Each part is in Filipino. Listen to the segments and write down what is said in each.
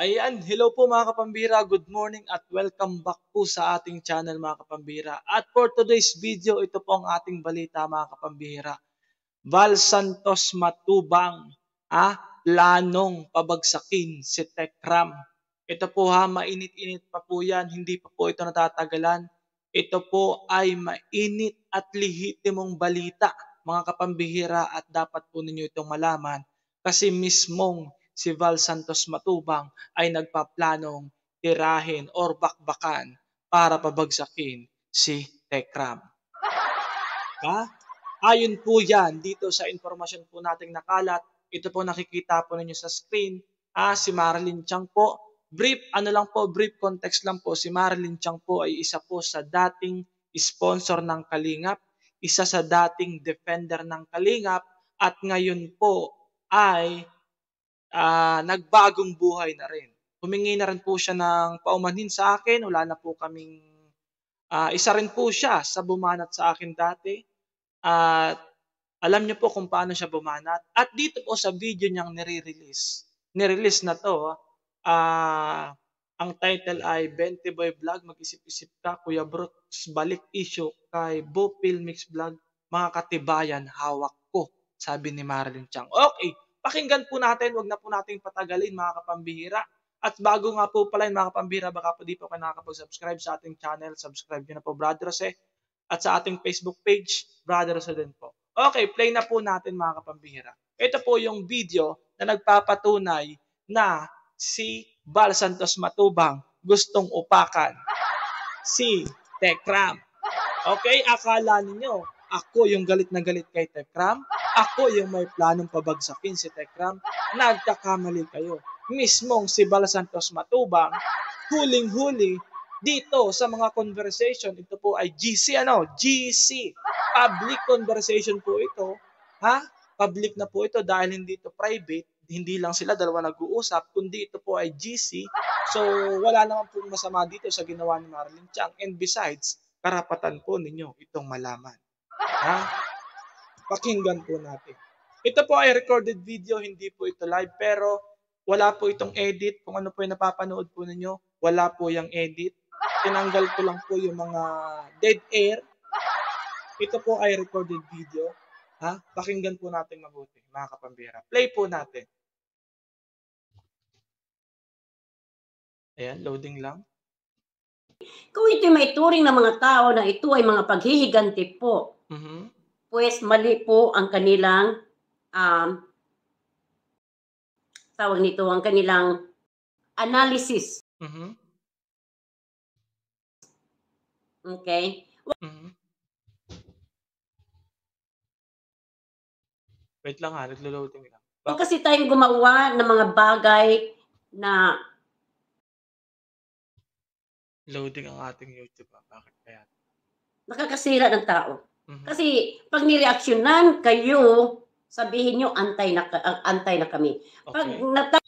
Ayan, hello po mga kapambira, good morning at welcome back po sa ating channel mga kapambira. At for today's video, ito po ang ating balita mga kapambira. Val Santos Matubang, planong pabagsakin si Tekram. Ito po mainit-init pa po yan, hindi pa po ito natatagalan. Ito po ay mainit at lehitimong balita mga kapambihira at dapat po ninyo itong malaman kasi mismong si Val Santos Matubang ay nagpaplanong tirahin or bakbakan para pabagsakin si Tekram. Ayon po yan dito sa informasyon po nating nakalat, ito po nakikita po ninyo sa screen, si Marilyn Tiang po. Brief context lang po, si Marilyn Tiang po ay isa po sa dating sponsor ng Kalingap, isa sa dating defender ng Kalingap, at ngayon po ay nagbagong buhay na rin. Humingi na rin po siya ng paumanhin sa akin, wala na po kaming, isa rin po siya sa bumanat sa akin dati. At alam niyo po kung paano siya bumanat. At dito po sa video niyang nirelease na to, ang title ay 20 Boy Vlog, mag-isip-isip ka, Kuya Brooks, balik issue kay Bo Filmix Vlog, mga katibayan, hawak ko, sabi ni Marilyn Tiang. Okay, pakinggan po natin, wag na po nating patagalin mga kapambihira. At bago nga po pala mga kapambihira, baka po di po kayo nakakapag-subscribe sa ating channel, subscribe nyo na po Brother Jose. At sa ating Facebook page, Brother Jose din po. Okay, play na po natin mga kapambihira. Ito po yung video na nagpapatunay na si Val Santos Matubang gustong upakan si Tekram. Okay, akala ninyo ako yung galit na galit kay Tekram? Ako yung may planong pabagsakin si Tekram? Nagkakamali kayo. Mismong si Val Santos Matubang, huling-huli dito sa mga conversation, ito po ay GC, GC. Public conversation po ito. Public na po ito dahil hindi ito private. Hindi lang sila dalawa nag-uusap, kundi ito po ay GC. So, wala naman pong masama dito sa ginawa ni Marilyn Tiang. And besides, karapatan po ninyo itong malaman. Pakinggan po natin. Ito po ay recorded video, hindi po ito live, pero wala po itong edit. Kung ano po yung napapanood po ninyo, wala po yung edit. Tinanggal ko lang po yung mga dead air. Ito po ay recorded video. Pakinggan po natin mabuti, mga kapambira. Play po natin. Ayan, loading lang. Kung ito may turing ng mga tao na ito ay mga paghihiganti po, pues mali po ang kanilang tawag nito, ang kanilang analysis. Okay? Wait lang naglo-loading lang. Kasi tayong gumawa ng mga bagay na loading ang ating YouTube. Bakit kaya? Nakakasira ng tao. Kasi pag nireaksyonan kayo, sabihin nyo antay na kami. Okay. Pag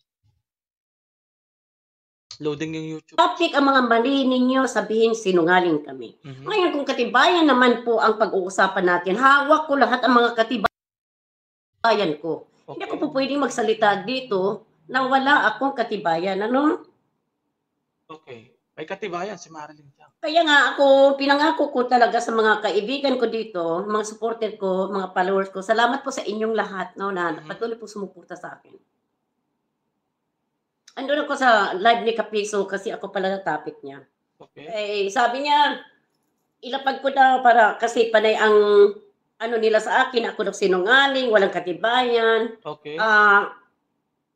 loading yung YouTube. Topic ang mga mali ninyo, sabihin sinungaling kami. Ngayon kung katibayan naman po ang pag-uusapan natin, hawak ko lahat ang mga katibayan ko. Okay. Hindi ako po pwedeng magsalita dito na wala akong katibayan. Okay. May katibayan si Marilyn Tiang. Kaya nga ako, pinangako ko talaga sa mga kaibigan ko dito, mga supporter ko, mga followers ko, salamat po sa inyong lahat na patuloy po sumuporta sa akin. Andun ako sa live ni Kapiso kasi ako pala na topic niya. Okay. Sabi niya, ilapag ko daw para kasi panay ang nila sa akin, ako nagsinungaling, walang katibayan. Okay.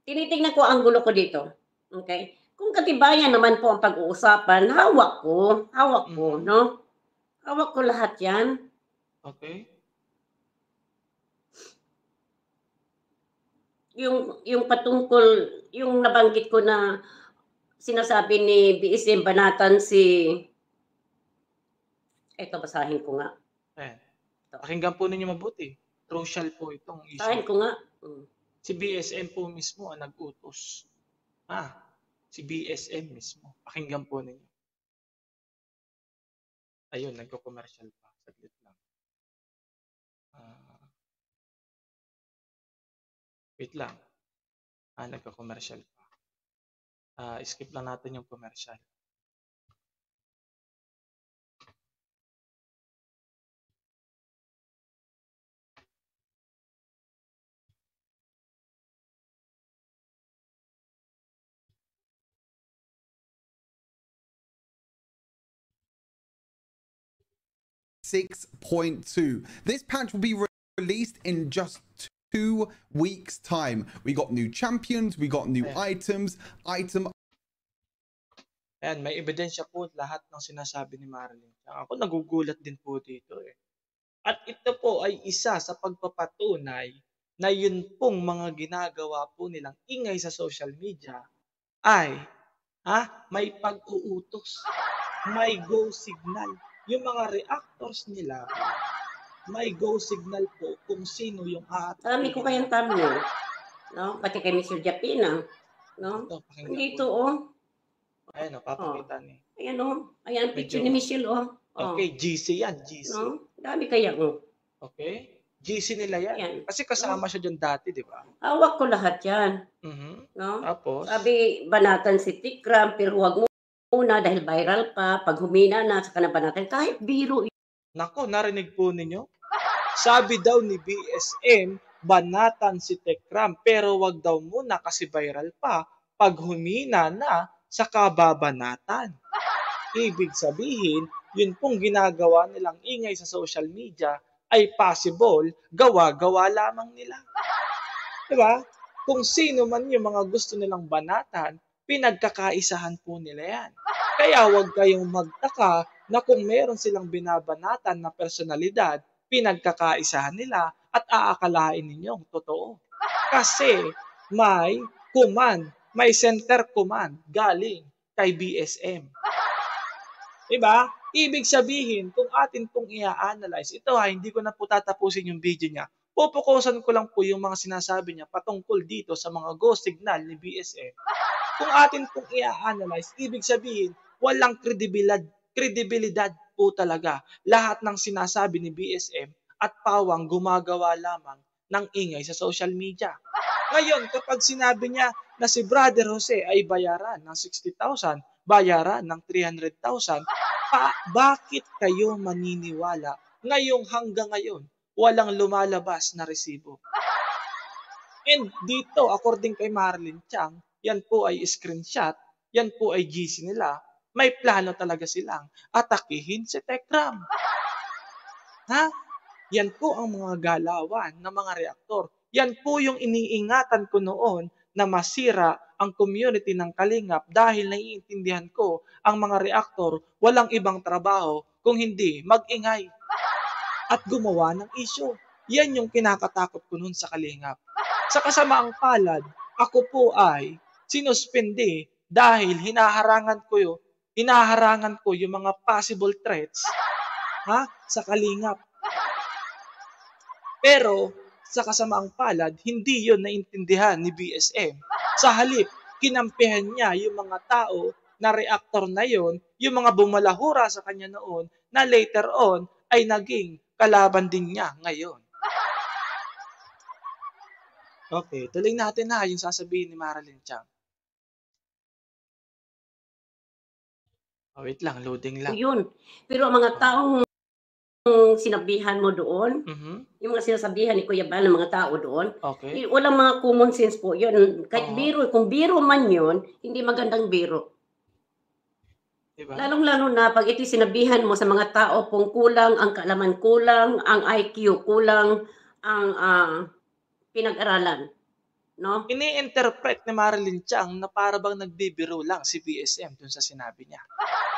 Tinitingnan ko ang gulo ko dito. Okay? Kung katibayan naman po ang pag-uusapan, hawak ko, no? Hawak ko lahat yan. Okay. Yung patungkol, yung nabanggit ko na sinasabi ni BSM Banatan eto basahin ko nga. Pakinggan po ninyo mabuti. Crucial po itong issue. Basahin ko nga. Si BSM po mismo ang nag-utos. Si BSM mismo. Pakinggan po ninyo. Ayun, nagko-commercial pa. Saglit lang. Wait lang. Nagko-commercial pa. Skip lang natin yung commercial. .2. This patch will be released in just 2 weeks time. We got new champions, we got new items. Ayan, may ebidensya po lahat ng sinasabi ni Marilyn. Ako nagugulat din po dito eh. At ito po ay isa sa pagpapatunay na yun pong mga ginagawa po nilang ingay sa social media ay may pag-uutos, may go signal. Yung mga reactors nila, may go signal po kung sino yung Marami ko kayang thumbnail. No? Pati kay Mr. Japina. No? Dito, Ayan, papakita ni. Ayan, ayan ang picture ni Michelle, Okay, GC yan, GC. No? Dami kaya, Okay, GC nila yan. Ayan. Kasi kasama siya dyan dati, di ba? Hawak ko lahat yan. No? Tapos? Sabi, banatan si Tikram, pero huwag mo muna dahil viral pa. Pag humina na, saka na banatan. Kahit biro. Nako, narinig po ninyo? Sabi daw ni BSM, banatan si Tekram, pero wag daw muna kasi viral pa. Pag humina na, saka babanatan. Ibig sabihin, yun pong ginagawa nilang ingay sa social media ay possible, gawa-gawa lamang nila. Diba? Kung sino man yung mga gusto nilang banatan, pinagkakaisahan po nila yan. Kaya huwag kayong magtaka na kung meron silang binabanatan na personalidad, pinagkakaisahan nila at aakalain ninyong totoo. Kasi may command, may center command galing kay BSM. Diba? Ibig sabihin, kung atin pong i-analyze, ito hindi ko na po tatapusin yung video niya. Pupukusan ko lang po yung mga sinasabi niya patungkol dito sa mga go signal ni BSM. Kung atin pong i-analyze, ibig sabihin, walang kredibilidad po talaga lahat ng sinasabi ni BSM at pawang gumagawa lamang ng ingay sa social media. Ngayon, kapag sinabi niya na si Brother Jose ay bayaran ng 60,000, bayaran ng 300,000, bakit kayo maniniwala ngayong hanggang ngayon walang lumalabas na resibo? And dito, according kay Marilyn Chang, yan po ay screenshot, yan po ay GC nila, may plano talaga silang atakihin si Tekram. Yan po ang mga galawan ng mga reaktor. Yan po yung iniingatan ko noon na masira ang community ng Kalingap dahil naiintindihan ko ang mga reaktor walang ibang trabaho kung hindi mag-ingay at gumawa ng issue. Yan yung kinakatakot ko noon sa Kalingap. Sa kasamaang palad, ako po ay sinuspende dahil hinaharangan ko yung mga possible threats sa Kalingap. Pero sa kasamaang palad, hindi yon naintindihan ni BSM. Sa halip, kinampihan niya yung mga tao na reactor na yon, yung mga bumalahura sa kanya noon, na later on ay naging kalaban din niya ngayon. Okay, tuloy natin yung sasabihin ni Marilyn Chang. Wait lang, loading lang. Yun. Pero ang mga taong sinabihan mo doon, yung mga sinasabihan ni Kuya Bal ng mga tao doon, walang mga common sense po yun. Kahit biro, kung biro man yun, hindi magandang biro. Diba? Lalong-lalo na pag ito sinabihan mo sa mga tao pong kulang, ang kaalaman kulang, ang IQ kulang, ang pinag-aralan. No? Ini-interpret ni Marilyn Chang na para bang nagbibiro lang si BSM dun sa sinabi niya.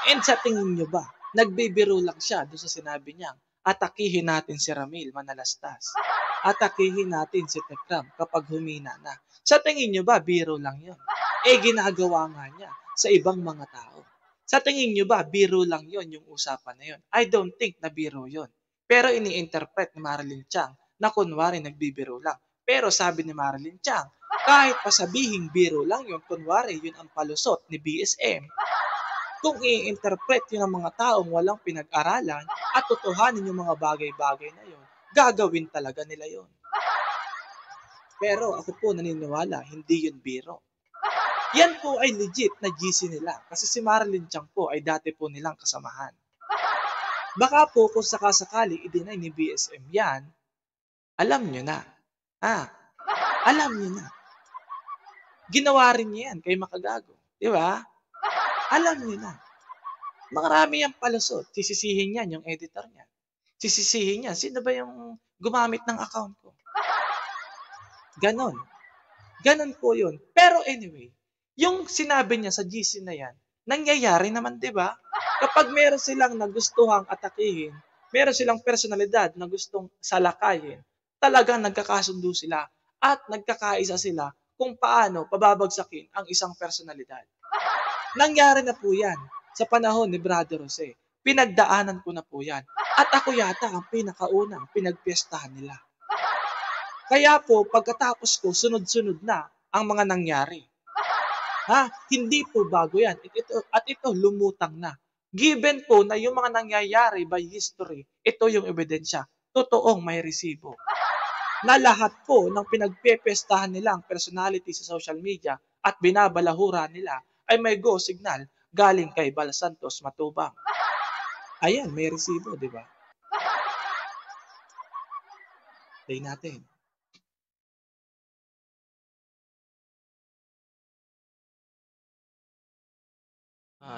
And sa tingin nyo ba, nagbibiro lang siya dun sa sinabi niya, atakihin natin si Ramil Manalastas. Atakihin natin si Tekram kapag humina na. Sa tingin nyo ba, biro lang yun? Ginagawa nga niya sa ibang mga tao. Sa tingin nyo ba, biro lang yun yung usapan na yun? I don't think na biro yun. Pero ini-interpret ni Marilyn Chang na kunwari nagbibiro lang. Pero sabi ni Marilyn Chang, kahit pasabihing biro lang yun, kunwari yun ang palusot ni BSM, kung i-interpret yun ng mga taong walang pinag-aralan at totohanin yung mga bagay-bagay na yun, gagawin talaga nila yun. Pero ako po naniniwala, hindi yun biro. Yan po ay legit na GC nila kasi si Marilyn Tiang po ay dati po nilang kasamahan. Baka po kung sakasakali i-deny ni BSM yan, alam nyo na. Alam nyo na. Ginawa rin niya yan kay Makagago. Di ba? Alam nyo na. Marami yung palusot. Sisisihin yan yung editor niya. Sisisihin niya, sino ba yung gumamit ng account ko? Ganon. Ganon po yun. Pero anyway, yung sinabi niya sa GC na yan, nangyayari naman, di ba? Kapag meron silang nagustuhang atakihin, meron silang personalidad na gustong salakayin, talagang nagkakasundo sila at nagkakaisa sila kung paano pababagsakin ang isang personalidad. Nangyari na po yan sa panahon ni Brother Jose. Pinagdaanan ko na po yan. At ako yata ang pinakaunang pinagpiestahan nila. Kaya po, pagkatapos ko, sunod-sunod na ang mga nangyari. Hindi po bago yan. At ito, lumutang na. Given po na yung mga nangyayari by history, ito yung ebidensya. Totoong may resibo. Na lahat po ng pinagpepestahan nilang personality sa social media at binabalahura nila ay may go signal galing kay Bal Santos Matubang. Ayan, may resibo, di ba? Play natin.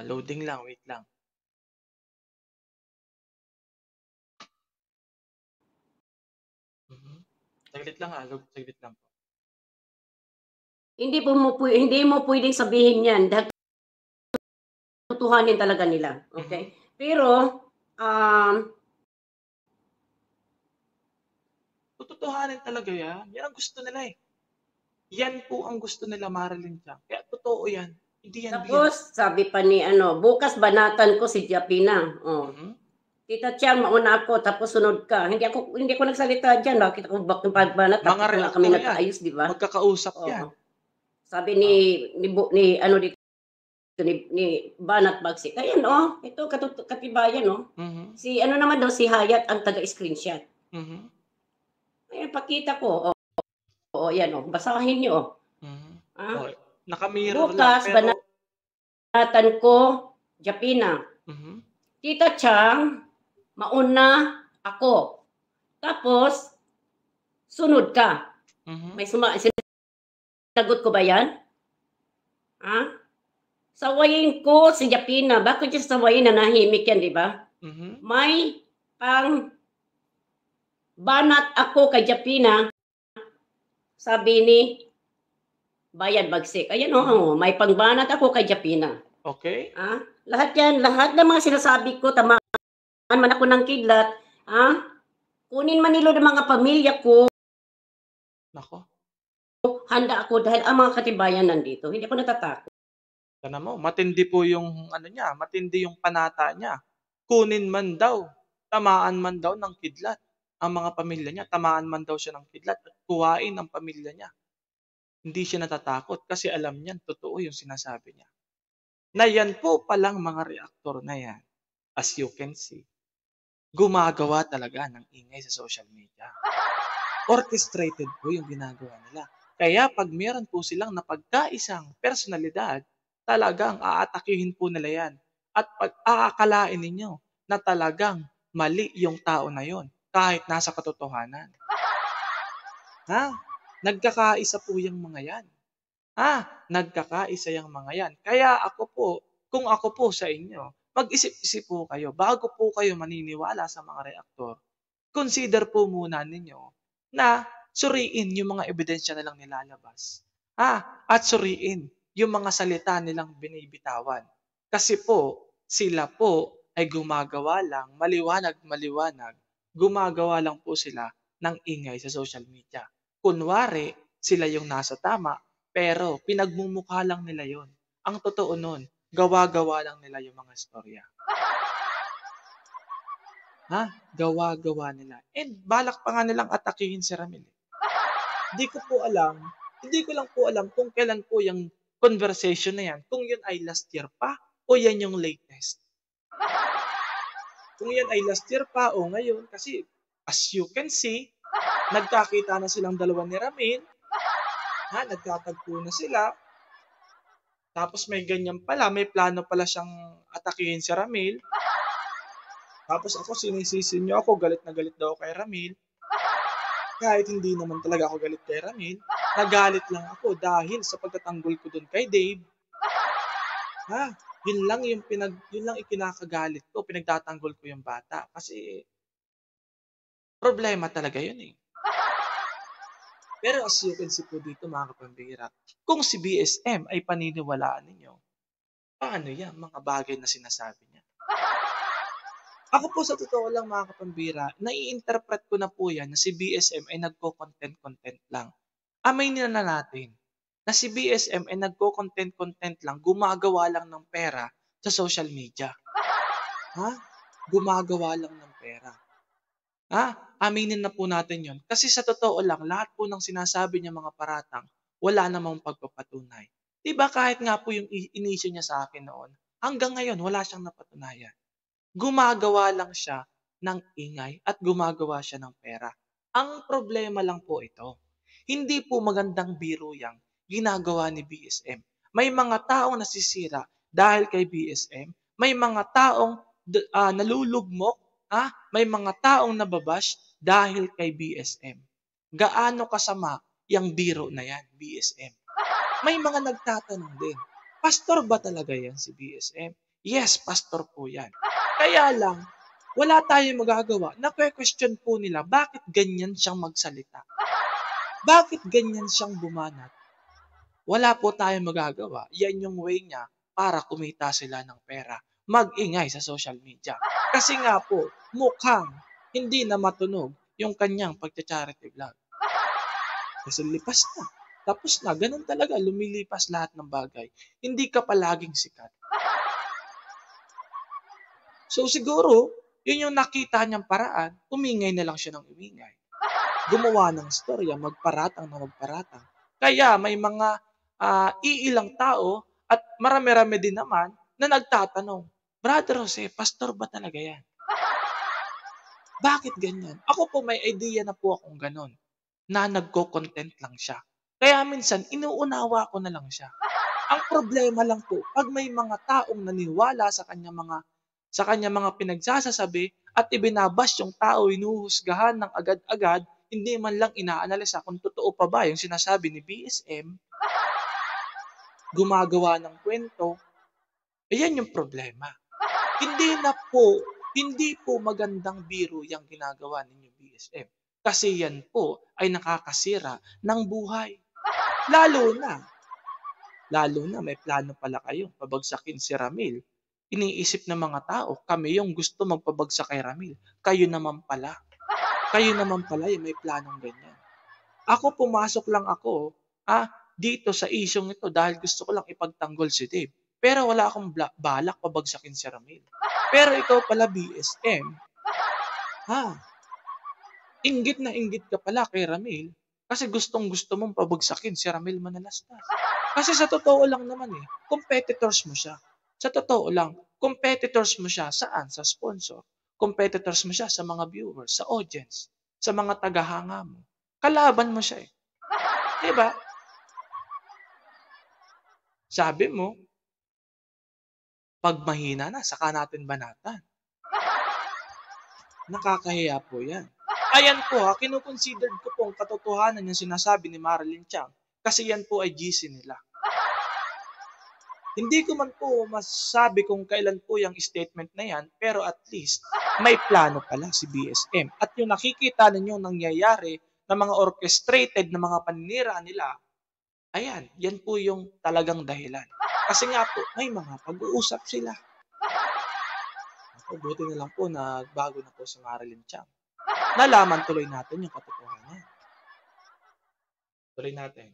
Loading lang, wait lang. Saglit lang saglit lang po. Hindi mo pwedeng sabihin yan dahil tutuhanin talaga nila. Okay? Pero, tutuhanin talaga yan. Yan ang gusto nila eh. Yan po ang gusto nila, Marilyn Tiang. Kaya totoo yan. Hindi yan tapos, sabi pa ni bukas banatan ko si Japina. Tita Tiang, mauna ako, tapos sunod ka. Hindi ko nagsalita dyan. Bakit ako pagbanat? Mga reaction kami nagkaayos, di ba? Magkakausap yan. Sabi ni Banat Bagsik. Ayan, ito katibayan, Si naman daw, si Hayat ang taga-screenshot. Ayan, pakita ko. Yan, basahin nyo. Nakamirror bukas, lang. Pero... banatan ko, Japina. Tita Tiang, mauna ako. Tapos, sunod ka. May sinagot ko ba yan? Sawayin ko si Japina. Bakit yung sawayin na nahimik yan, di ba? May banat ako kay Japina. Sabi ni Bayad Bagsik. Ayan may pangbanat ako kay Japina. Okay. Lahat yan, lahat ng mga sinasabi ko, tamaan man ako ng kidlat, kunin man nilo ng mga pamilya ko. Nako. Handa ako dahil ang mga katibayan nandito. Hindi ako natatakot. Sana mo, matindi po yung niya, matindi yung panata niya. Kunin man daw, tamaan man daw ng kidlat ang mga pamilya niya, tamaan man daw siya ng kidlat at kuhain ang pamilya niya. Hindi siya natatakot kasi alam niyan totoo yung sinasabi niya. Na yan po palang mga reaktor na yan, as you can see, gumagawa talaga ng ingay sa social media. Orchestrated po yung ginagawa nila. Kaya pag meron po silang napagkaisang personalidad, talagang aatakihin po nila yan. At pag aakalain ninyo na talagang mali yung tao na yon kahit nasa katotohanan. Nagkakaisa po yung mga yan. Nagkakaisa yung mga yan. Kaya kung ako po sa inyo, mag-isip-isip po kayo bago po kayo maniniwala sa mga reaktor. Consider po muna ninyo na suriin yung mga ebidensya nilang nilalabas. At suriin yung mga salita nilang binibitawan. Kasi po, sila po ay gumagawa lang, maliwanag, gumagawa lang po sila ng ingay sa social media. Kunwari, sila yung nasa tama, pero pinagmumukha lang nila yon. Ang totoo nun, gawa-gawa lang nila yung mga istorya. Gawa-gawa nila. And balak pa nga nilang atakihin si Ramil. Hindi ko lang po alam kung kailan po yung conversation na yan. Kung yun ay last year pa o yan yung latest. Kung yan ay last year pa o ngayon. Kasi as you can see, nagkakita na silang dalawa ni Ramil. Nagtatagpo na sila. Tapos may ganyan pala, may plano pala siyang atakihin si Ramil. Tapos ako, sinisisi niyo ako, galit na galit daw kay Ramil. Kahit hindi naman talaga ako galit kay Ramil, nagalit lang ako dahil sa pagtatanggol ko doon kay Dave. Yun lang ikinakagalit ko, pinagtatanggol ko yung bata. Kasi problema talaga yun eh. Pero as you can see po dito mga kapambira, kung si BSM ay paniniwalaan ninyo, paano yan mga bagay na sinasabi niya? Ako po sa totoo lang mga kapambira, nai-interpret ko na po yan na si BSM ay nagko-content lang. Aminin na natin na si BSM ay nagko-content lang, gumagawa lang ng pera sa social media. Gumagawa lang ng pera. Aminin na po natin yon. Kasi sa totoo lang, lahat po ng sinasabi niya mga paratang, wala namang pagpapatunay. Diba kahit nga po yung inisyo niya sa akin noon, hanggang ngayon wala siyang napatunayan. Gumagawa lang siya ng ingay at gumagawa siya ng pera. Ang problema lang po ito, hindi po magandang biro yang ginagawa ni BSM. May mga taong nasisira dahil kay BSM, may mga taong nalulugmok, may mga taong nababash dahil kay BSM. Gaano kasama yung biro na yan, BSM? May mga nagtatanong din, pastor ba talaga yan si BSM? Yes, pastor po yan. Kaya lang, wala tayong magagawa. Na-question po nila, bakit ganyan siyang magsalita? Bakit ganyan siyang bumanat? Wala po tayong magagawa. Yan yung way niya para kumita sila ng pera. Mag-ingay sa social media. Kasi nga po, mukhang hindi na matunog yung kanyang pagcha-charity vlog. Kasi lipas na. Tapos na. Ganun talaga. Lumilipas lahat ng bagay. Hindi ka palaging sikat. So siguro, yun yung nakita niyang paraan. Umingay na lang siya ng umingay. Gumawa ng storya. Magparatang na magparatang. Kaya may mga iilang tao at marami-rami din naman na nagtatanong, Brother Jose, pastor ba talaga yan? Bakit ganyan? Ako po may idea na po akong ganon, na nagko-content lang siya. Kaya minsan, inuunawa ko na lang siya. Ang problema lang po, pag may mga taong naniwala sa kanya mga pinagsasasabi at ibinabash yung tao, inuhusgahan ng agad-agad, hindi man lang inaanalisa kung totoo pa ba yung sinasabi ni BSM, gumagawa ng kwento, ayan yung problema. Hindi po magandang biro yung ginagawa ninyo BSM. Kasi yan po ay nakakasira ng buhay. Lalo na may plano pala kayong pabagsakin si Ramil. Iniisip ng mga tao, kami yung gusto magpabagsak kay Ramil. Kayo naman pala yung may planong ganyan. Ako pumasok lang ako dito sa isyong ito dahil gusto ko lang ipagtanggol si Dave. Pero wala akong balak pabagsakin si Ramil. Pero ikaw pala BSM, inggit na inggit ka pala kay Ramil kasi gustong-gusto mong pabagsakin si Ramil Manalastas. Kasi sa totoo lang naman competitors mo siya. Sa totoo lang, competitors mo siya saan? Sa sponsor. Competitors mo siya sa mga viewers, sa audience, sa mga tagahanga mo. Kalaban mo siya Diba? Sabi mo, pag mahina na, saka natin banatan. Nakakahiya po yan. Ayan po kinukonsidered ko pong katotohanan yung sinasabi ni Marilyn Chang kasi yan po ay GC nila. Hindi ko man po masasabi kung kailan po yung statement na yan, pero at least may plano pala si BSM. At yung nakikita ninyo nangyayari na mga orchestrated na mga paninira nila, ayan, yan po yung talagang dahilan. Kasi nga po, may mga pag-uusap sila. Buti na lang po na bago na po si Marilyn Chang. Nalaman tuloy natin yung katotohanan. Tuloy natin.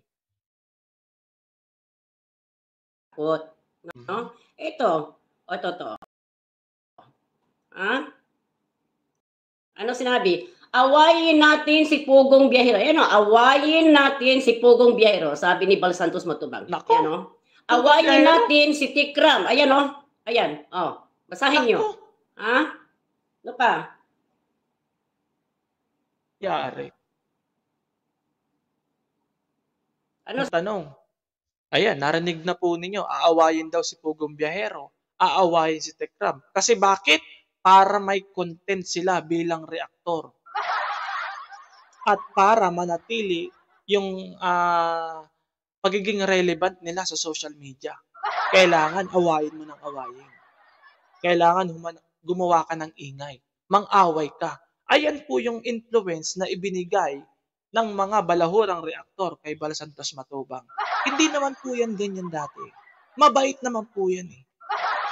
No? Ito. Ano sinabi? Awayin natin si Pugong Biyahero. Awayin natin si Pugong Biyahero, sabi ni Bal Santos Matubang. Nako. Awayin natin si Tikram. Ayan, basahin nyo. Ano pa? Yari. Ano Ang tanong, ayan, narinig na po ninyo, aawayin daw si Pugong Biyahero, aawayin si Tekram. Kasi bakit? Para may content sila bilang reaktor. At para manatili yung pagiging relevant nila sa social media. Kailangan awayin mo ng awayin. Kailangan gumawa ka ng ingay. Mang-away ka. Ayan po yung influence na ibinigay ng mga balahurang reaktor kay Bal Santos Matubang. Hindi naman po yan ganyan dati. Mabait naman po yan eh.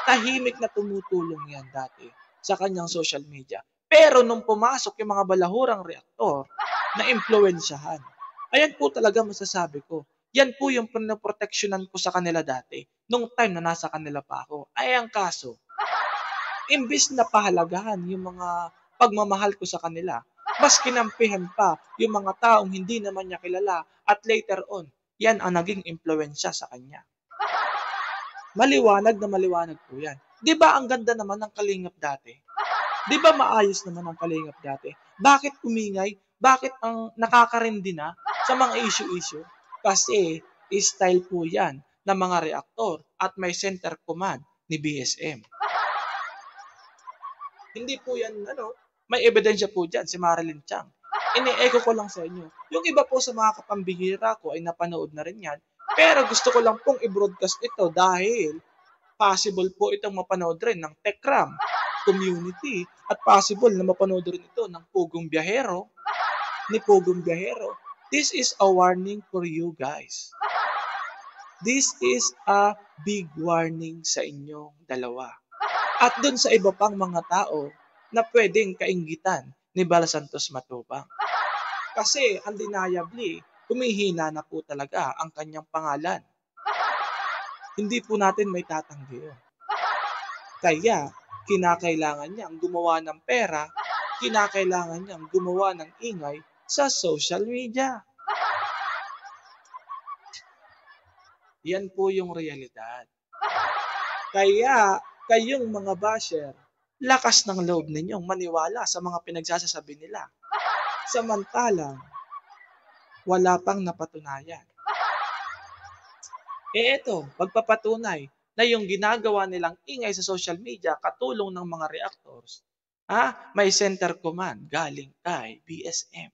Tahimik na tumutulong yan dati sa kanyang social media. Pero nung pumasok yung mga balahurang reaktor na impluwensyahan, ayan po talaga masasabi ko. Yan po yung pinoproteksyonan ko sa kanila dati nung time na nasa kanila pa ako. Ay ang kaso, imbis na pahalagahan yung mga pagmamahal ko sa kanila, mas kinampihan pa yung mga taong hindi naman niya kilala at later on, yan ang naging impluwensya sa kanya. Maliwanag na maliwanag po yan. Di ba ang ganda naman ng Kalingap dati? Di ba maayos naman ang Kalingap dati? Bakit umingay? Bakit ang nakakarindi na sa mga issue-issue? Kasi style po yan ng mga reaktor at may center command ni BSM. Hindi po yan, may ebidensya po dyan, si Marilyn Chang. Ini-echo ko lang sa inyo. Yung iba po sa mga kapambihira ko ay napanood na rin yan. Pero gusto ko lang pong i-broadcast ito dahil possible po itong mapanood rin ng Tekram community at possible na mapanood rin ito ng Pugong Biyahero, ni Pugong Biyahero. This is a warning for you guys. This is a big warning sa inyong dalawa. At dun sa iba pang mga tao na pwedeng kainggitan ni Bal Santos Matubang. Kasi undeniably, humihina na po talaga ang kanyang pangalan. Hindi po natin may tatanggi yun. Kaya, kinakailangan niyang gumawa ng pera, kinakailangan niyang gumawa ng ingay sa social media. Yan po yung realidad. Kaya, kayong mga basher, lakas ng loob ninyong maniwala sa mga pinagsasasabi nila. Samantalang, wala pang napatunayan. Eto, pagpapatunay na yung ginagawa nilang ingay sa social media katulong ng mga reactors, may center command galing kay BSM.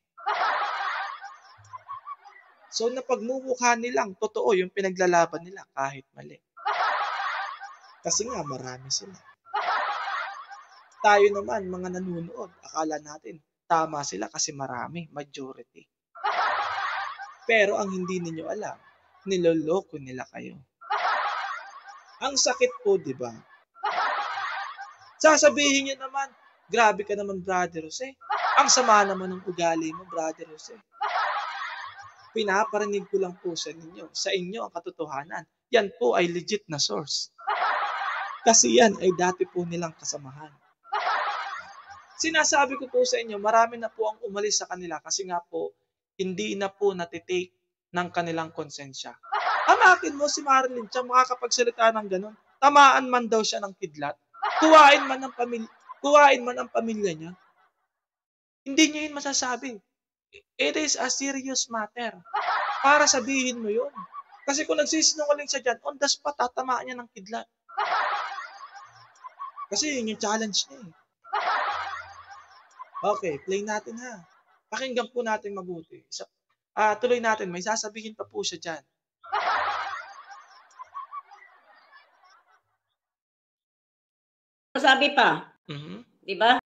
So napagmumukha nilang totoo yung pinaglalaban nila kahit mali. Kasi nga marami sila. Tayo naman mga nanonood, akala natin tama sila kasi marami, majority. Pero ang hindi ninyo alam, niloloko nila kayo. Ang sakit po, di ba? Sasabihin niyo naman, grabe ka naman, Brother Jose. Ang sama naman ng ugali mo, Brother Jose. Pinaparinig ko lang po sa inyo ang katotohanan. Yan po ay legit na source. Kasi yan ay dati po nilang kasamahan. Sinasabi ko po sa inyo, marami na po ang umalis sa kanila kasi nga po, hindi na po natitake ng kanilang konsensya. Amakin mo si Marilyn Chang makakapagsalita ng ganun. Tamaan man daw siya ng kidlat. Kuwain man ang pamilya niya. Hindi niya yun masasabi. It is a serious matter. Para sabihin mo yun. Kasi kung nagsisinungaling siya dyan, on the spot, tatamaan niya ng kidlat. Kasi yun yung challenge niya eh. Okay, play natin ha. Pakinggan po natin mabuti. Tuloy natin, may sasabihin pa po siya dyan. sabi pa? Di ba?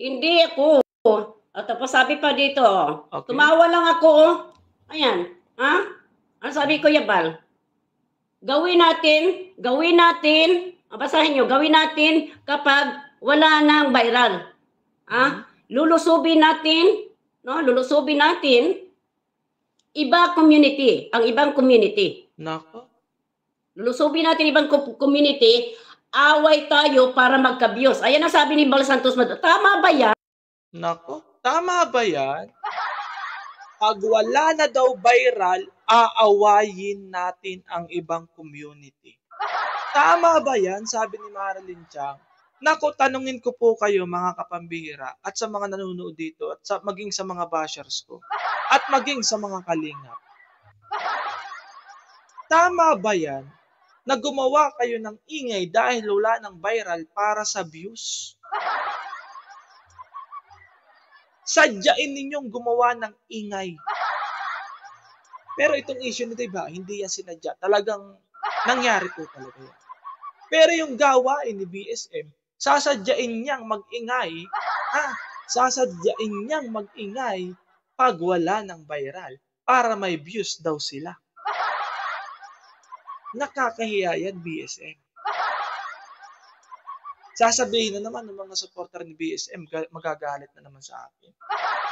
Hindi ako. Tapos sabi pa dito, okay. Tumawa lang ako. Ayan. Ano sabi ko, Yabal? Gawin natin, basahin nyo, gawin natin kapag wala nang viral. Lulusubin natin, ang ibang community. Nako. Lulusubin natin ibang community, away tayo para magka-views. Ayan ang sabi ni Bal Santos Matubang. Tama ba yan? Nako, tama ba yan? Pag wala na daw viral, aawayin natin ang ibang community. Tama ba yan? Sabi ni Marilyn Chang. Nako, tanungin ko po kayo mga kapambihira at sa mga nanonood dito at maging sa mga bashers ko at maging sa mga kalingap. Tama ba yan na gumawa kayo ng ingay dahil wala ng viral para sa views? Sadyain ninyong gumawa ng ingay. Pero itong issue na diba, hindi yan sinadya. Talagang nangyari po talaga yan. Pero yung gawain ni BSM, sasadyain niyang mag-ingay, sasadyain niyang mag-ingay pag wala ng viral para may views daw sila. Nakakahiya yan, BSM. Sasabihin na naman ng mga supporter ni BSM, magagalit na naman sa akin.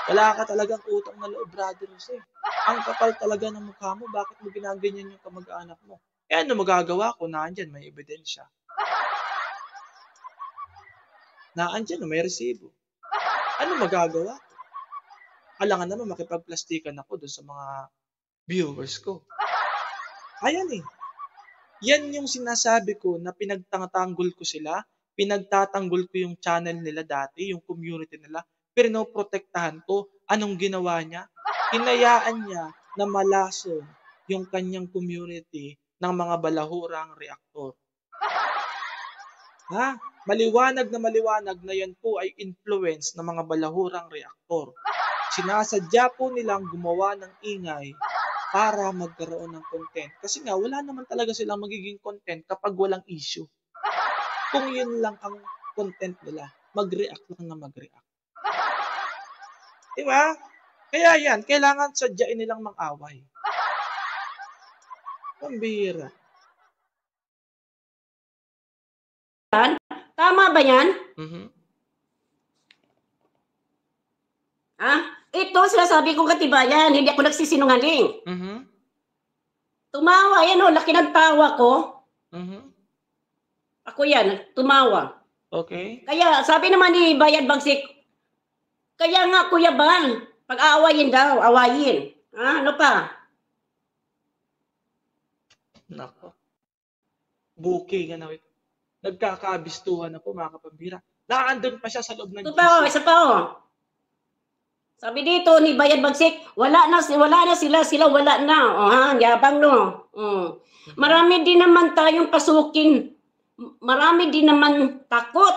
Wala ka talagang utang na loob, Brother Jose. Ang kapal talaga ng mukha mo, bakit mo ginaganyan yung kamag-anak mo? Eh ano magagawa ko? Naandyan, may ebidensya. Naandyan, may resibo. Ano magagawa ko? Alangan naman makipagplastikan ako doon sa mga viewers ko. Ayan eh. Yan yung sinasabi ko na pinagtatanggol ko sila, pinagtatanggol ko yung channel nila dati, yung community nila, pinoprotektahan ko. Anong ginawa niya? Hinayaan niya na malason yung kanyang community ng mga balahurang reaktor. Maliwanag na yan po ay influence ng mga balahurang reaktor. Sinasadya po nilang gumawa ng ingay para magkaroon ng content. Kasi nga, wala naman talaga silang magiging content kapag walang issue. Kung yun lang ang content nila, mag-react lang na mag-react. Diba? Kaya yan, kailangan sadyain nilang mang-away. Pambihira. Tama ba yan? Ito, sinasabi kong katibayan, hindi ako nagsisinungaling. Tumawa yan, laki ng tawa ko. Ako yan, tumawa. Okay. Kaya, sabi naman ni Bayad Bagsik, kaya nga, Kuya Bal, pag-aawayin daw, awayin. Ano pa? Nako. Buki nga na ito. Nagkakabistuhan na po, mga kapambira. Naandun pa siya sa loob ng GC. Isa pa. Sabi dito ni Bayad Bagsik, wala na sila wala na. Yabang no. Marami din naman tayong pasukin. Marami din naman takot.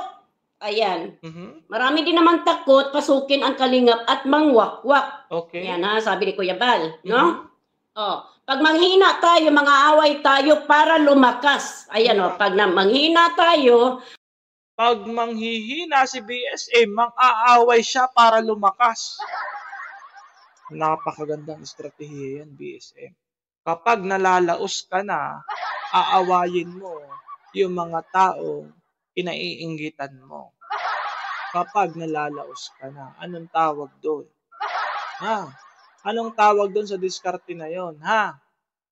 Ayan. Marami din naman takot pasukin ang Kalingap at mangwakwak. Okay. Yan sabi ni Kuya Bal, no? Pag manghina tayo, mga away tayo para lumakas. Ayan pag manghina tayo, pag manghihina si BSM, mang-aaway siya para lumakas. Napakagandang estratehiya yan, BSM. Kapag nalalaos ka na, aawayin mo yung mga taong inaiinggitan mo. Kapag nalalaos ka na, anong tawag doon? Anong tawag doon sa diskarte na yon?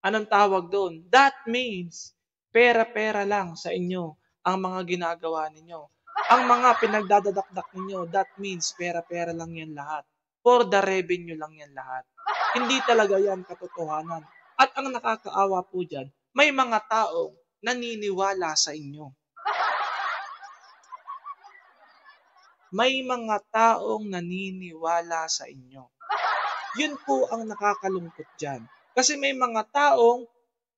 Anong tawag doon? That means, pera-pera lang sa inyo ang mga ginagawa ninyo. Ang mga pinagdadadakdak ninyo, that means pera-pera lang yan lahat. For the revenue lang yan lahat. Hindi talaga yan katotohanan. At ang nakakaawa po dyan, may mga taong naniniwala sa inyo. May mga taong naniniwala sa inyo. Yun po ang nakakalungkot dyan. Kasi may mga taong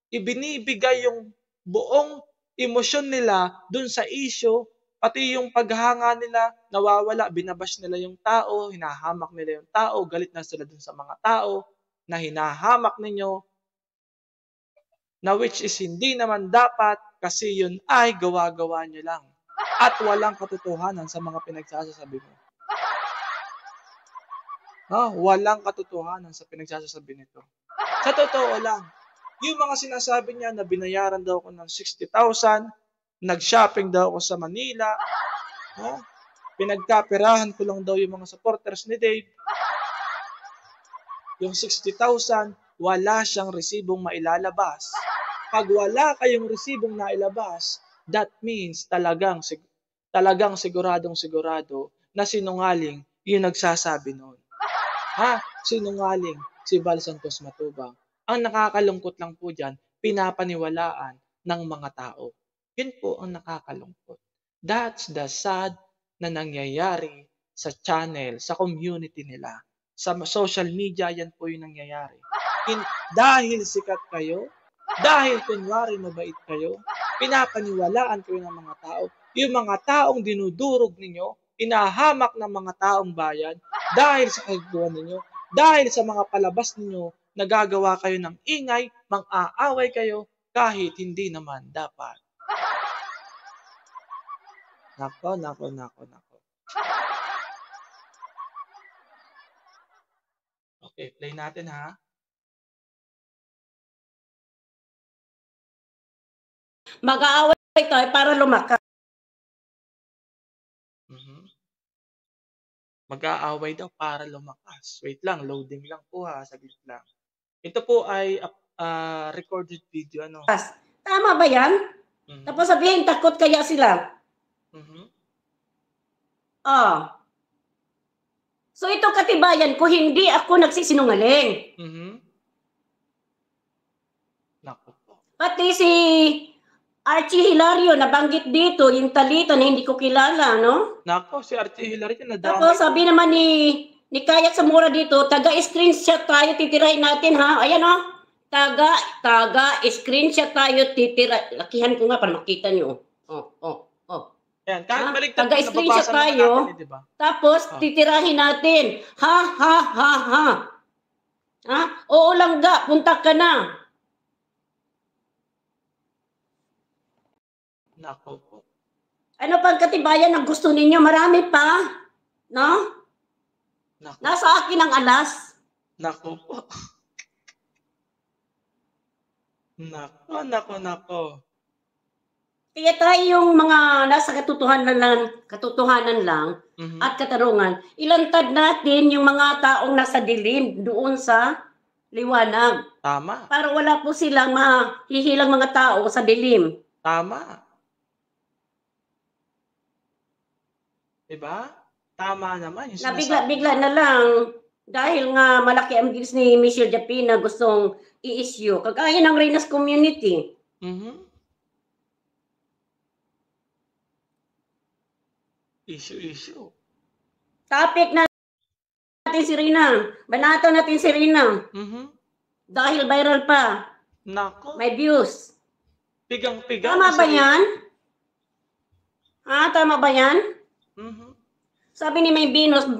ibinibigay yung buong emosyon nila dun sa issue, pati yung paghanga nila, nawawala, binabash nila yung tao, hinahamak nila yung tao, galit na sila dun sa mga tao na hinahamak ninyo, na which is hindi naman dapat kasi yun ay gawa-gawa nyo lang at walang katotohanan sa mga pinagsasasabi mo. Walang katotohanan sa pinagsasasabi nito. Sa totoo lang, yung mga sinasabi niya na binayaran daw ako ng 60,000, nag-shopping daw ako sa Manila, pinagkapirahan ko lang daw yung mga supporters ni Dave. Yung 60,000, wala siyang resibong mailalabas. Pag wala kayong resibong nailabas, that means talagang siguradong sigurado na sinungaling yung nagsasabi noon. Sinungaling si Val Santos Matubang. Ang nakakalungkot lang po dyan, pinapaniwalaan ng mga tao. Yun po ang nakakalungkot. That's the sad na nangyayari sa channel, sa community nila. Sa social media, yan po yung nangyayari. Dahil sikat kayo, Dahil kunwari mabait kayo, pinapaniwalaan kayo ng mga tao. Yung mga taong dinudurog ninyo, inahamak ng mga taong bayan dahil sa kagagawa ninyo, dahil sa mga palabas ninyo, nagagawa kayo ng ingay, mang-aaway kayo, kahit hindi naman dapat. Nako, nako, nako, nako. Okay, play natin ha. Mag-aaway tayo para lumakas. Mag-aaway daw para lumakas. Wait lang, loading lang po ha, saglit lang. Ito po ay recorded video, ano? Tama ba yan? Tapos sabihin, takot kaya sila. So ito katibayan ko, hindi ako nagsisinungaling. Naku po. Pati si Archie Hilario, nabanggit dito, yung talita na hindi ko kilala, no? Nako, si Archie Hilario na dami. Tapos sabi naman ni Kayat Zamora dito, taga-screenshot tayo, titirahin natin ha. Ayan o, taga-screenshot tayo, titirahin. Lakihan ko nga para makita nyo. Yan, kahit baligtad taga-screenshot tayo, natin, diba? Tapos titirahin natin. Ha? Oo langga, punta ka na. Nako po. Ano pang katibayan ang gusto ninyo? Marami pa. No? Nako. Nasa akin ang alas. Nako po. Nako. Kaya tayo yung mga nasa katotohanan lang at katarungan, ilantad natin yung mga taong nasa dilim doon sa liwanag. Tama. Para wala po silang mahihilang mga tao sa dilim. Tama. Diba? Tama naman. Nabigla na lang dahil nga malaki ang gigs ni Michelle Japina gustong i-issue. Kagaya ng Reynas Community. Issue. Topic natin si Rina. Banato natin si Rina. Dahil viral pa. Nako. May views. Pigang-pigang. Tama ba yan? Tama ba yan? Sabi ni May Venus,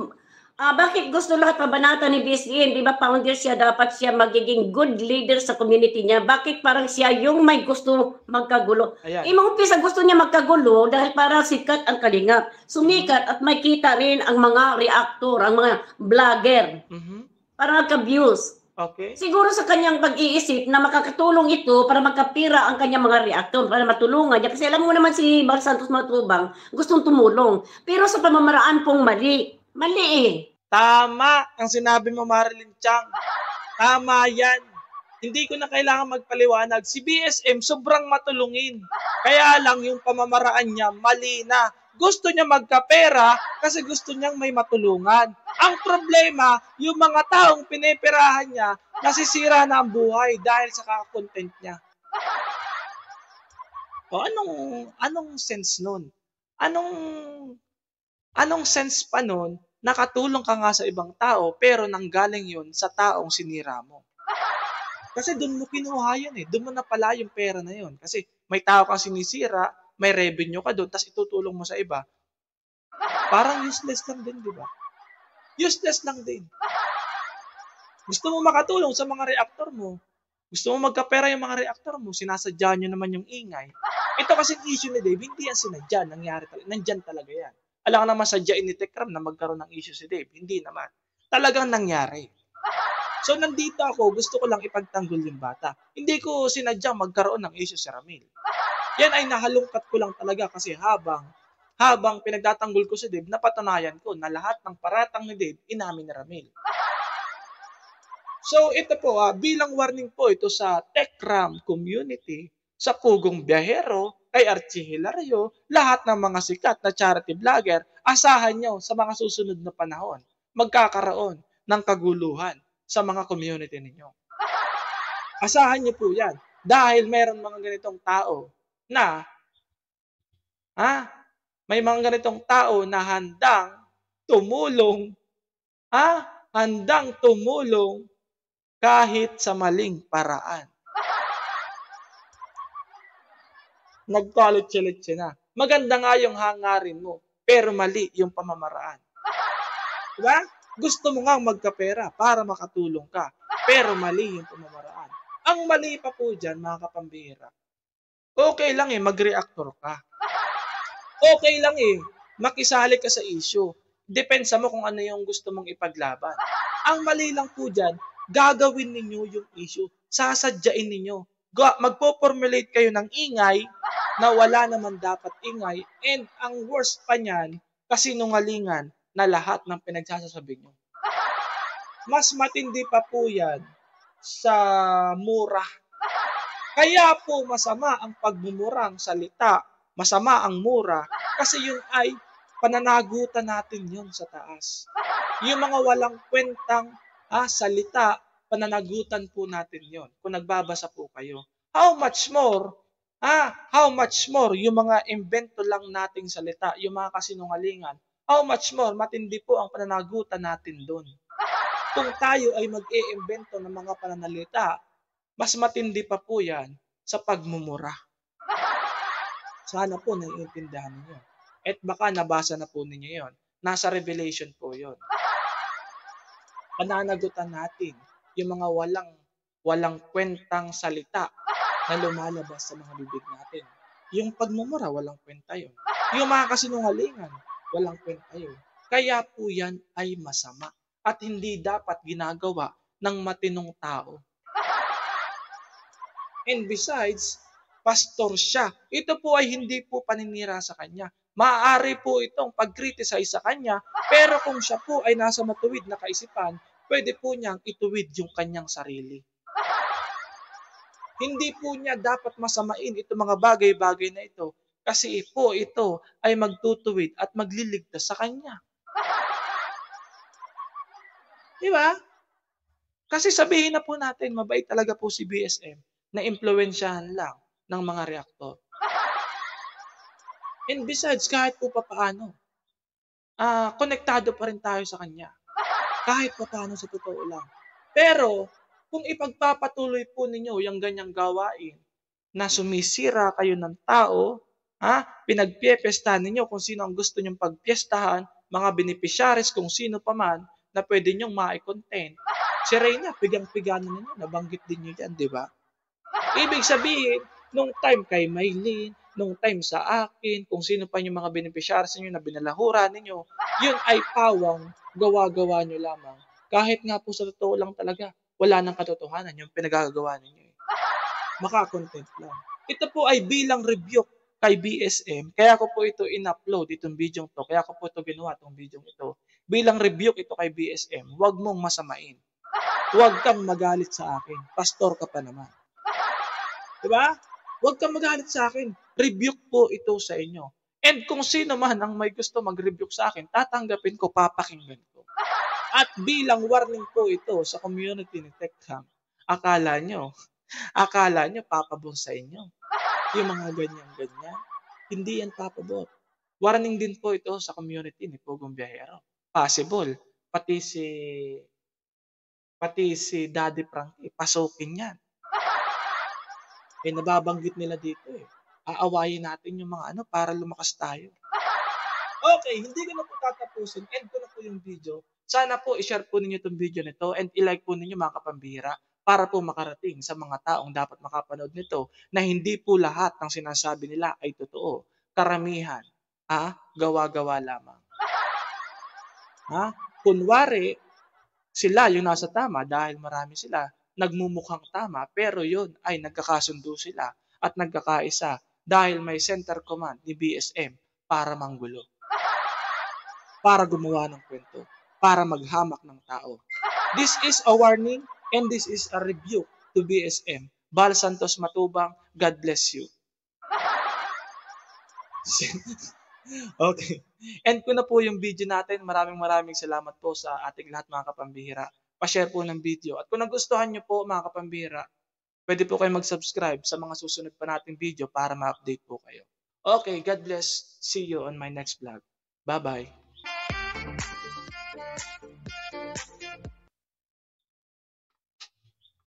bakit gusto lahat pabanata ni BSN? Di ba founder siya, dapat siya magiging good leader sa community niya. Bakit parang siya yung may gusto magkagulo? Umpisa gusto niya magkagulo dahil parang sikat ang Kalingap. Sumikat at may kita rin ang mga reactor, ang mga vlogger. Para magka-views. Okay. Siguro sa kanyang pag-iisip na makakatulong ito para magkapira ang kanyang mga reactor, para matulungan niya. Kasi alam mo naman si Bal Santos Matubang, gustong tumulong. Pero sa pamamaraan pong mali. Mali eh. Tama ang sinabi mo, Marilyn Chang. Tama yan. Hindi ko na kailangan magpaliwanag. Si BSM sobrang matulungin. Kaya lang yung pamamaraan niya mali na. Gusto niya magkapera kasi gusto niyang may matulungan. Ang problema, yung mga taong pinipirahan niya, nasisira na ang buhay dahil sa kaka-content niya. O anong sense nun? Anong sense pa nun? Nakatulong ka nga sa ibang tao pero nanggaling yun sa taong sinira mo. Kasi doon mo kinuha yun eh. Doon mo napala yung pera na yun. Kasi may tao kang sinisira, may revenue ka doon, tapos itutulong mo sa iba. Parang useless lang din, di ba? Useless lang din. Gusto mo makatulong sa mga reactor mo. Gusto mo magkapera yung mga reactor mo. Sinasadya nyo naman yung ingay. Ito kasi issue ni Dave, hindi yan sinadya. Nandyan talaga yan. Alam ka naman sadyain ni Tekram na magkaroon ng issue si Dave. Hindi naman. Talagang nangyari. So nandito ako, gusto ko lang ipagtanggol yung bata. Hindi ko sinadyang magkaroon ng issue si Ramil. Yan ay nahalungkat ko lang talaga kasi habang pinagtatanggol ko si Dave, napatunayan ko na lahat ng paratang ni Dave, inamin ni Ramil. So ito po, bilang warning po ito sa Tekram community, sa Pugong Biyahero, kay Archie Hilario, lahat ng mga sikat na charity vlogger, asahan nyo sa mga susunod na panahon, magkakaroon ng kaguluhan sa mga community ninyo. Asahan nyo po yan. Dahil meron mga ganitong tao na may mga ganitong tao na handang tumulong kahit sa maling paraan. nagkalutsi-lutsi na. Maganda nga yung hangarin mo, pero mali yung pamamaraan. Diba? Gusto mo nga magkapera para makatulong ka, pero mali yung pamamaraan. Ang mali pa po dyan, mga kapambihira, okay lang mag-reactor ka. Okay lang makisali ka sa issue. Depensa mo kung ano yung gusto mong ipaglaban. Ang mali lang po dyan, gagawin ninyo yung issue. Sasadyain ninyo. Magpo-formulate kayo ng ingay na wala naman dapat ingay. And ang worst pa niyan, kasinungalingan na lahat ng pinagsasasabi nyo. Mas matindi pa po yan sa mura. Kaya po masama ang pagmumurang salita. Masama ang mura kasi yun ay pananagutan natin yun sa taas. Yung mga walang kwentang salita, pananagutan po natin yun kung nagbabasa po kayo. How much more yung mga invento lang nating salita, yung mga kasinungalingan, how much more matindi po ang pananagutan natin doon. Kung tayo ay mag-iimbento ng mga pananalita, mas matindi pa po yan sa pagmumura. Sana po naiintindihan niyo. At baka nabasa na po ninyo yon. Nasa Revelation po yon. Pananagutan natin yung mga walang kwentang salita na lumalabas sa mga bibig natin. Yung pagmumura, walang kwenta yun. Yung mga kasinungalingan, walang kwenta yun. Kaya po yan ay masama at hindi dapat ginagawa ng matinong tao. And besides, pastor siya. Ito po ay hindi po paninira sa kanya. Maaari po itong pag-criticize sa kanya, pero kung siya po ay nasa matuwid na kaisipan, pwede po niyang ituwid yung kanyang sarili. Hindi po niya dapat masamain itong mga bagay-bagay na ito kasi po ito ay magtutuwid at magliligtas sa kanya. Di ba? Kasi sabihin na po natin, mabait talaga po si BSM na impluwensyahan lang ng mga reaktor. And besides, kahit po papaano, konektado pa rin tayo sa kanya. Kahit papaano sa totoo lang. Pero, kung ipagpapatuloy po ninyo yung ganyang gawain na sumisira kayo ng tao, pinagpiepestahan ninyo kung sino ang gusto nyong pagpiestahan, mga beneficiaries kung sino pa man na pwede nyong ma-content. Si Reyna, pigang-piganan ninyo, nabanggit din nyo yan, di ba? Ibig sabihin, nung time kay Maylin, nung time sa akin, kung sino pa yung mga beneficiaries ninyo na binalahura ninyo, yun ay pawang gawa-gawa nyo lamang. Kahit nga po sa totoo lang talaga, wala nang katotohanan yung pinagagawa ninyo. Makakontent lang. Ito po ay bilang rebuke kay BSM, kaya ko po ito in-upload, itong video to, kaya ko po ito ginawa, itong video ito. Bilang rebuke ito kay BSM, huwag mong masamain. Huwag kang magalit sa akin. Pastor ka pa naman. Diba? Huwag kang magalit sa akin. Rebuke po ito sa inyo. And kung sino man ang may gusto mag-rebuke sa akin, tatanggapin ko, papakinggan ko. At bilang warning po ito sa community ni TechHam, akala nyo papabor sa inyo. Yung mga ganyan-ganyan. Hindi yan papabor. Warning din po ito sa community ni Pugong Biyahero. Possible. Pati si Daddy Frankie, pasukin yan. Nababanggit nila dito Aawayin natin yung mga para lumakas tayo. Okay, hindi ko na po tatapusin. End ko na po yung video. Sana po i-share po ninyo itong video nito and i-like po ninyo mga kapambihira para po makarating sa mga taong dapat makapanood nito na hindi po lahat ng sinasabi nila ay totoo. Karamihan, gawa-gawa lamang. Kunwari, sila yung nasa tama dahil marami sila nagmumukhang tama pero yun ay nagkakasundo sila at nagkakaisa dahil may center command ni BSM para manggulo. Para gumawa ng kwento. Para maghamak ng tao. This is a warning and this is a rebuke to BSM. Bal Santos Matubang, God bless you. Okay. End ko na po yung video natin. Maraming salamat po sa ating lahat mga kapambihira. Pa-share po ng video. At kung nagustuhan nyo po mga kapambihira, pwede po kayo mag-subscribe sa mga susunod pa nating video para ma-update po kayo. Okay, God bless. See you on my next vlog. Bye-bye.